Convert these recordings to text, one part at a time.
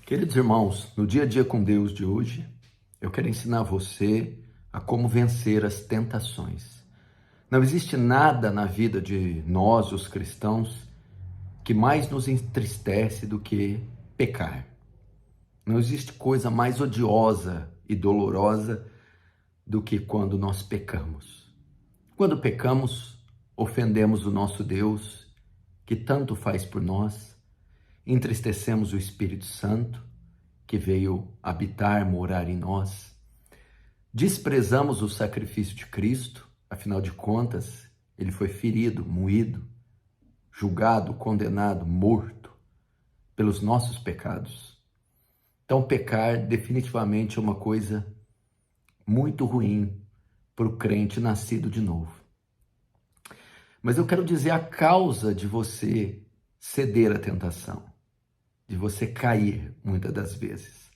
Queridos irmãos, no dia a dia com Deus de hoje, eu quero ensinar você a como vencer as tentações. Não existe nada na vida de nós, os cristãos, que mais nos entristece do que pecar. Não existe coisa mais odiosa e dolorosa do que quando nós pecamos. Quando pecamos, ofendemos o nosso Deus, que tanto faz por nós, entristecemos o Espírito Santo, que veio habitar, morar em nós. Desprezamos o sacrifício de Cristo, afinal de contas, ele foi ferido, moído, julgado, condenado, morto pelos nossos pecados. Então, pecar definitivamente é uma coisa muito ruim para o crente nascido de novo. Mas eu quero dizer a causa de você ceder à tentação, de você cair muitas das vezes.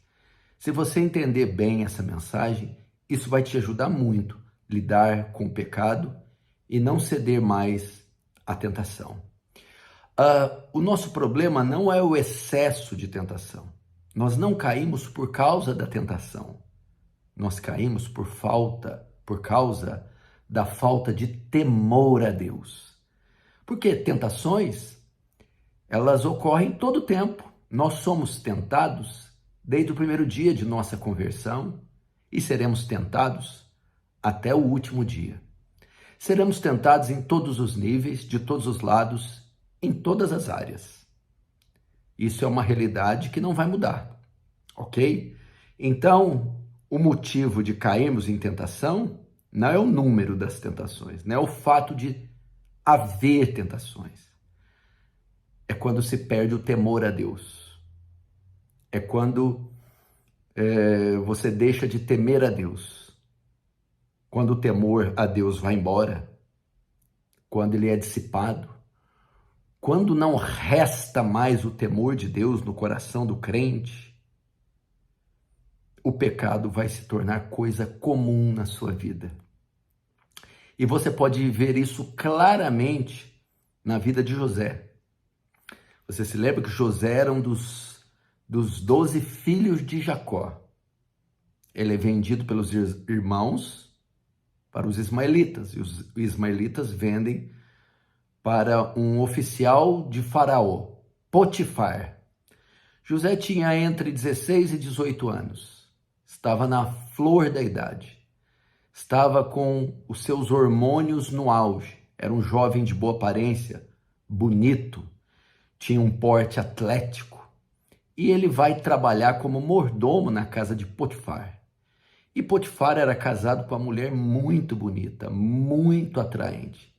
Se você entender bem essa mensagem, isso vai te ajudar muito a lidar com o pecado e não ceder mais à tentação. O nosso problema não é o excesso de tentação. Nós não caímos por causa da tentação. Nós caímos por causa da falta de temor a Deus. Porque tentações, elas ocorrem todo o tempo. Nós somos tentados desde o primeiro dia de nossa conversão e seremos tentados até o último dia. Seremos tentados em todos os níveis, de todos os lados, em todas as áreas. Isso é uma realidade que não vai mudar, ok? Então, o motivo de cairmos em tentação não é o número das tentações, não é o fato de haver tentações. É quando se perde o temor a Deus. É quando você deixa de temer a Deus. Quando o temor a Deus vai embora. Quando ele é dissipado. Quando não resta mais o temor de Deus no coração do crente, o pecado vai se tornar coisa comum na sua vida. E você pode ver isso claramente na vida de José. Você se lembra que José era um dos 12 filhos de Jacó. Ele é vendido pelos irmãos para os ismaelitas. E os ismaelitas vendem para um oficial de Faraó, Potifar. José tinha entre 16 e 18 anos. Estava na flor da idade. Estava com os seus hormônios no auge. Era um jovem de boa aparência, bonito. Tinha um porte atlético, e ele vai trabalhar como mordomo na casa de Potifar. E Potifar era casado com uma mulher muito bonita, muito atraente.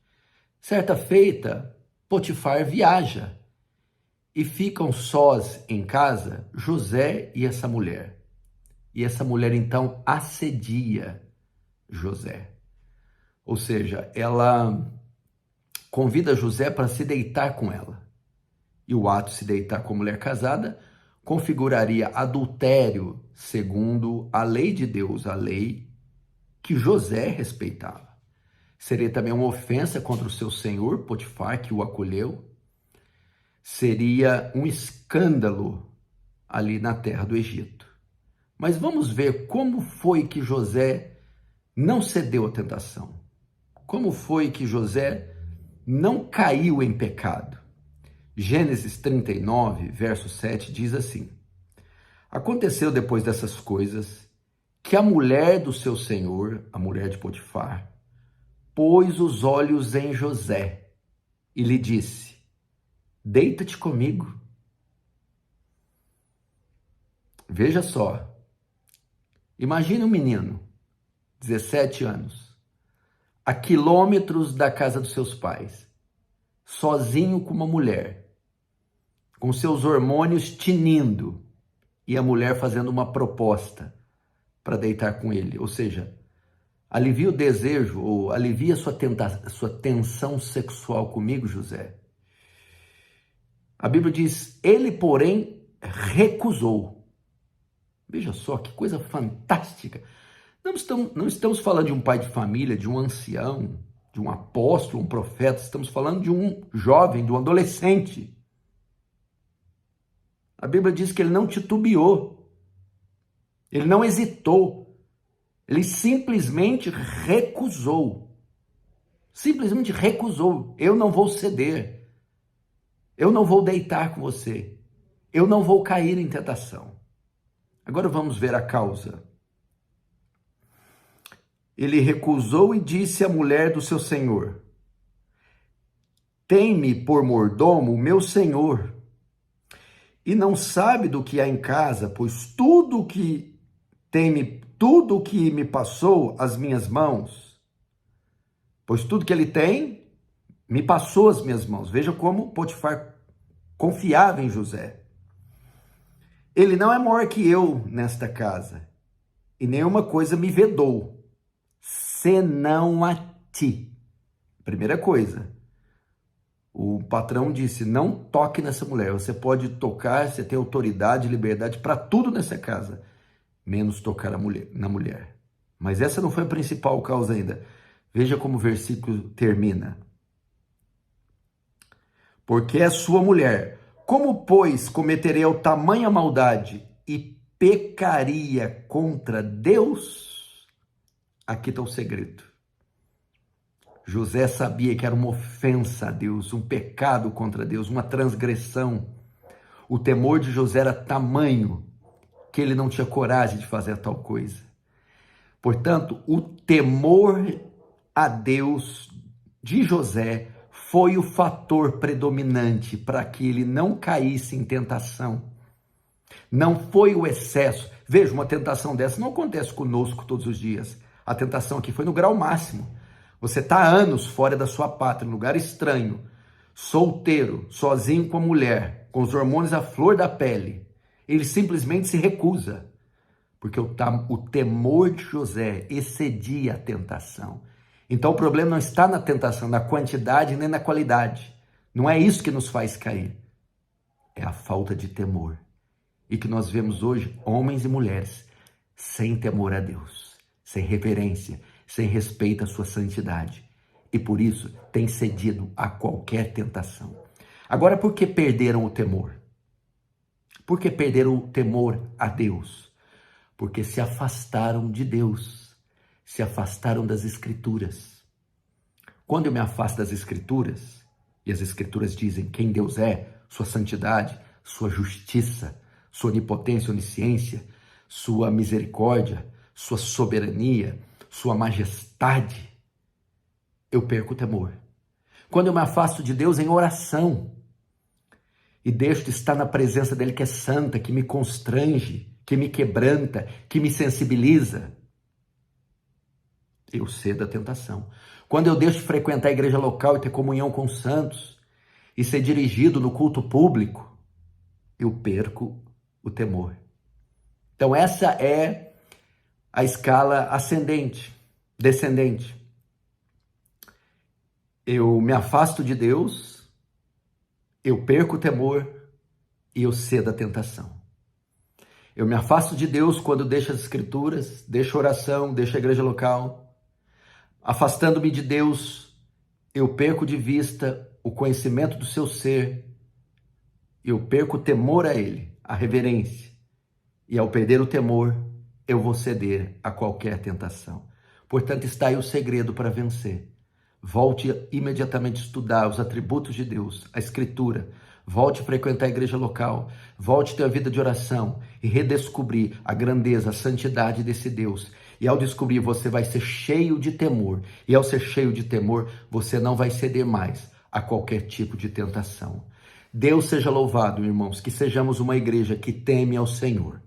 Certa feita, Potifar viaja e ficam sós em casa José e essa mulher. E essa mulher então assedia José. Ou seja, ela convida José para se deitar com ela. E o ato de se deitar com a mulher casada configuraria adultério segundo a lei de Deus, a lei que José respeitava. Seria também uma ofensa contra o seu senhor, Potifar, que o acolheu. Seria um escândalo ali na terra do Egito. Mas vamos ver como foi que José não cedeu à tentação. Como foi que José não caiu em pecado. Gênesis 39, verso 7, diz assim: Aconteceu depois dessas coisas que a mulher do seu senhor, a mulher de Potifar, pôs os olhos em José e lhe disse: Deita-te comigo. Veja só, imagine um menino, 17 anos, a quilômetros da casa dos seus pais, sozinho com uma mulher, com seus hormônios tinindo, e a mulher fazendo uma proposta para deitar com ele. Ou seja, alivia o desejo, ou alivia sua tensão sexual comigo, José. A Bíblia diz, ele, porém, recusou. Veja só, que coisa fantástica. Não estamos falando de um pai de família, de um ancião, de um apóstolo, um profeta. Estamos falando de um jovem, de um adolescente. A Bíblia diz que ele não titubeou, ele não hesitou, ele simplesmente recusou. Simplesmente recusou. Eu não vou ceder, eu não vou deitar com você, eu não vou cair em tentação. Agora vamos ver a causa. Ele recusou e disse à mulher do seu senhor: tem-me por mordomo o meu senhor, e não sabe do que há em casa, pois tudo que me passou às minhas mãos, pois tudo que ele tem, me passou às minhas mãos. Veja como Potifar confiava em José. Ele não é maior que eu nesta casa, e nenhuma coisa me vedou, senão a ti. Primeira coisa, o patrão disse: não toque nessa mulher. Você pode tocar, você tem autoridade e liberdade para tudo nessa casa, menos tocar na mulher. Mas essa não foi a principal causa ainda. Veja como o versículo termina. Porque é sua mulher. Como, pois, cometeria eu tamanha maldade e pecaria contra Deus? Aqui está o segredo. José sabia que era uma ofensa a Deus, um pecado contra Deus, uma transgressão. O temor de José era tamanho que ele não tinha coragem de fazer tal coisa. Portanto, o temor a Deus de José foi o fator predominante para que ele não caísse em tentação. Não foi o excesso. Veja, uma tentação dessa não acontece conosco todos os dias. A tentação aqui foi no grau máximo. Você está há anos fora da sua pátria, em lugar estranho, solteiro, sozinho com a mulher, com os hormônios à flor da pele. Ele simplesmente se recusa, porque o temor de José excedia a tentação. Então o problema não está na tentação, na quantidade nem na qualidade. Não é isso que nos faz cair. É a falta de temor. E que nós vemos hoje homens e mulheres sem temor a Deus, sem reverência, sem respeito à sua santidade. E por isso tem cedido a qualquer tentação. Agora, por que perderam o temor? Por que perderam o temor a Deus? Porque se afastaram de Deus, se afastaram das Escrituras. Quando eu me afasto das Escrituras, e as Escrituras dizem quem Deus é, sua santidade, sua justiça, sua onipotência, onisciência, sua misericórdia, sua soberania, sua majestade, eu perco o temor. Quando eu me afasto de Deus em oração e deixo de estar na presença dele que é santa, que me constrange, que me quebranta, que me sensibiliza, eu cedo à tentação. Quando eu deixo de frequentar a igreja local e ter comunhão com os santos e ser dirigido no culto público, eu perco o temor. Então essa é a escala ascendente, descendente. Eu me afasto de Deus, eu perco o temor e eu cedo à tentação. Eu me afasto de Deus quando deixo as Escrituras, deixo a oração, deixo a igreja local. Afastando-me de Deus, eu perco de vista o conhecimento do seu ser, eu perco o temor a Ele, a reverência. E ao perder o temor, eu vou ceder a qualquer tentação. Portanto, está aí o segredo para vencer. Volte imediatamente a estudar os atributos de Deus, a Escritura. Volte a frequentar a igreja local. Volte a ter a vida de oração e redescobrir a grandeza, a santidade desse Deus. E ao descobrir, você vai ser cheio de temor. E ao ser cheio de temor, você não vai ceder mais a qualquer tipo de tentação. Deus seja louvado, irmãos, que sejamos uma igreja que teme ao Senhor.